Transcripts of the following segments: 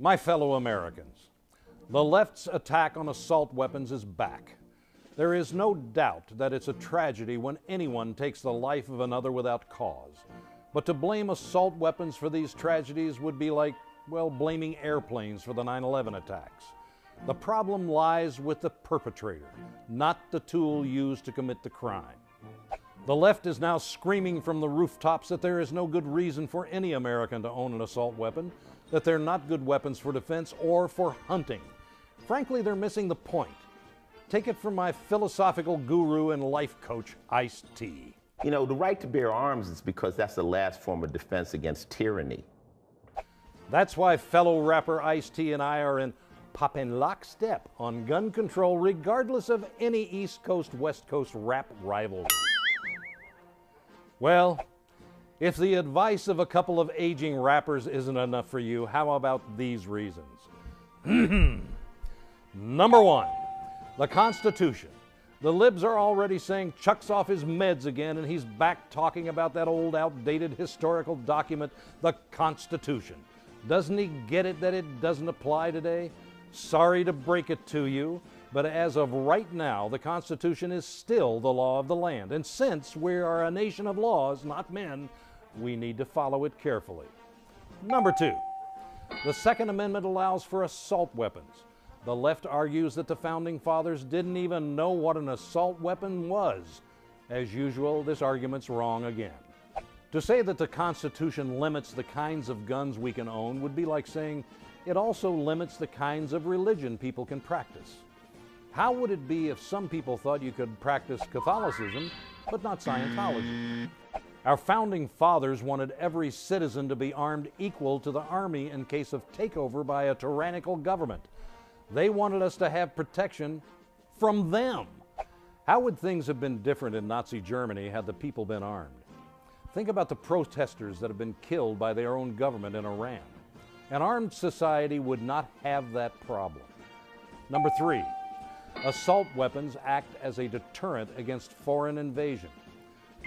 My fellow Americans, the left's attack on assault weapons is back. There is no doubt that it's a tragedy when anyone takes the life of another without cause. But to blame assault weapons for these tragedies would be like, well, blaming airplanes for the 9/11 attacks. The problem lies with the perpetrator, not the tool used to commit the crime. The left is now screaming from the rooftops that there is no good reason for any American to own an assault weapon, that they're not good weapons for defense or for hunting. Frankly, they're missing the point. Take it from my philosophical guru and life coach, Ice-T. You know, the right to bear arms is because that's the last form of defense against tyranny. That's why fellow rapper Ice-T and I are in poppin' lockstep on gun control regardless of any East Coast-West Coast rap rivalry. Well, if the advice of a couple of aging rappers isn't enough for you, how about these reasons? Number one, the Constitution. The libs are already saying Chuck's off his meds again and he's back talking about that old outdated historical document, the Constitution. Doesn't he get it that it doesn't apply today? Sorry to break it to you, but as of right now, the Constitution is still the law of the land. And since we are a nation of laws, not men, we need to follow it carefully. Number two, the Second Amendment allows for assault weapons. The left argues that the Founding Fathers didn't even know what an assault weapon was. As usual, this argument's wrong again. To say that the Constitution limits the kinds of guns we can own would be like saying it also limits the kinds of religion people can practice. How would it be if some people thought you could practice Catholicism, but not Scientology? Our Founding Fathers wanted every citizen to be armed equal to the Army in case of takeover by a tyrannical government. They wanted us to have protection from them. How would things have been different in Nazi Germany had the people been armed? Think about the protesters that have been killed by their own government in Iran. An armed society would not have that problem. Number three, assault weapons act as a deterrent against foreign invasion.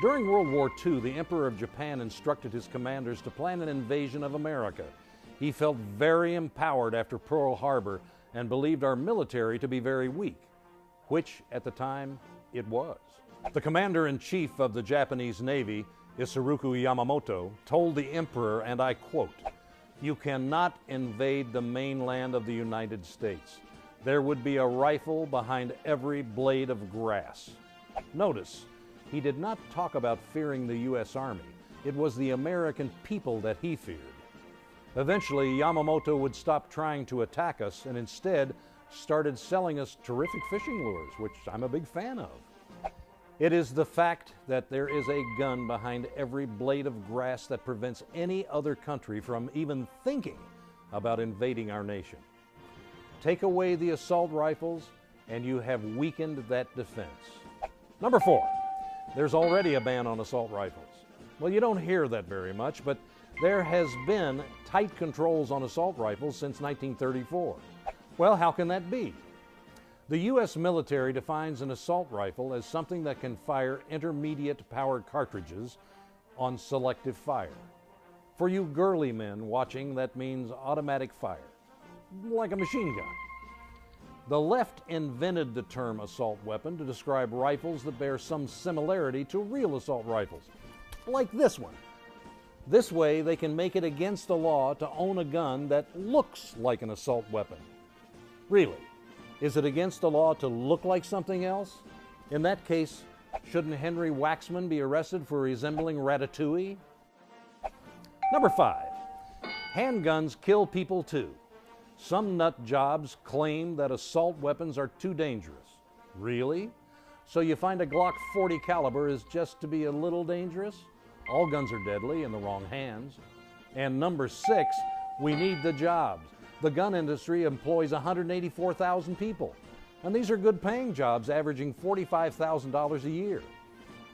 During World War II, the Emperor of Japan instructed his commanders to plan an invasion of America. He felt very empowered after Pearl Harbor and believed our military to be very weak, which at the time it was. The commander-in-chief of the Japanese Navy, Isoroku Yamamoto, told the emperor, and I quote, "You cannot invade the mainland of the United States. There would be a rifle behind every blade of grass." Notice, he did not talk about fearing the U.S. Army. It was the American people that he feared. Eventually, Yamamoto would stop trying to attack us and instead started selling us terrific fishing lures, which I'm a big fan of. It is the fact that there is a gun behind every blade of grass that prevents any other country from even thinking about invading our nation. Take away the assault rifles and you have weakened that defense. Number four, there's already a ban on assault rifles. Well, you don't hear that very much, but there has been tight controls on assault rifles since 1934. Well, how can that be? The U.S. military defines an assault rifle as something that can fire intermediate powered cartridges on selective fire. For you girly men watching, that means automatic fire, like a machine gun. The left invented the term assault weapon to describe rifles that bear some similarity to real assault rifles, like this one. This way, they can make it against the law to own a gun that looks like an assault weapon. Really, is it against the law to look like something else? In that case, shouldn't Henry Waxman be arrested for resembling Ratatouille? Number five, handguns kill people too. Some nut jobs claim that assault weapons are too dangerous. Really? So you find a Glock 40 caliber is just to be a little dangerous? All guns are deadly in the wrong hands. And number six, we need the jobs. The gun industry employs 184,000 people. And these are good paying jobs averaging $45,000 a year.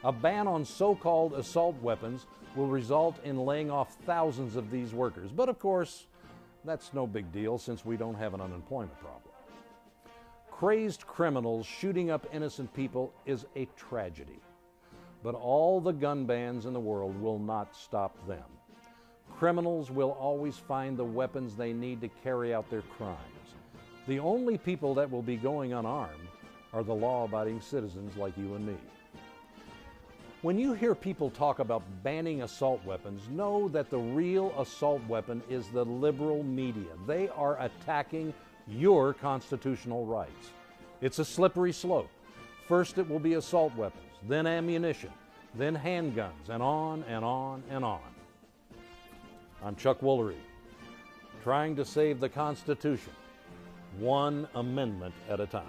A ban on so-called assault weapons will result in laying off thousands of these workers. But of course, that's no big deal since we don't have an unemployment problem. Crazed criminals shooting up innocent people is a tragedy. But all the gun bans in the world will not stop them. Criminals will always find the weapons they need to carry out their crimes. The only people that will be going unarmed are the law-abiding citizens like you and me. When you hear people talk about banning assault weapons, know that the real assault weapon is the liberal media. They are attacking your constitutional rights. It's a slippery slope. First it will be assault weapons, then ammunition, then handguns, and on and on and on. I'm Chuck Woolery, trying to save the Constitution, one amendment at a time.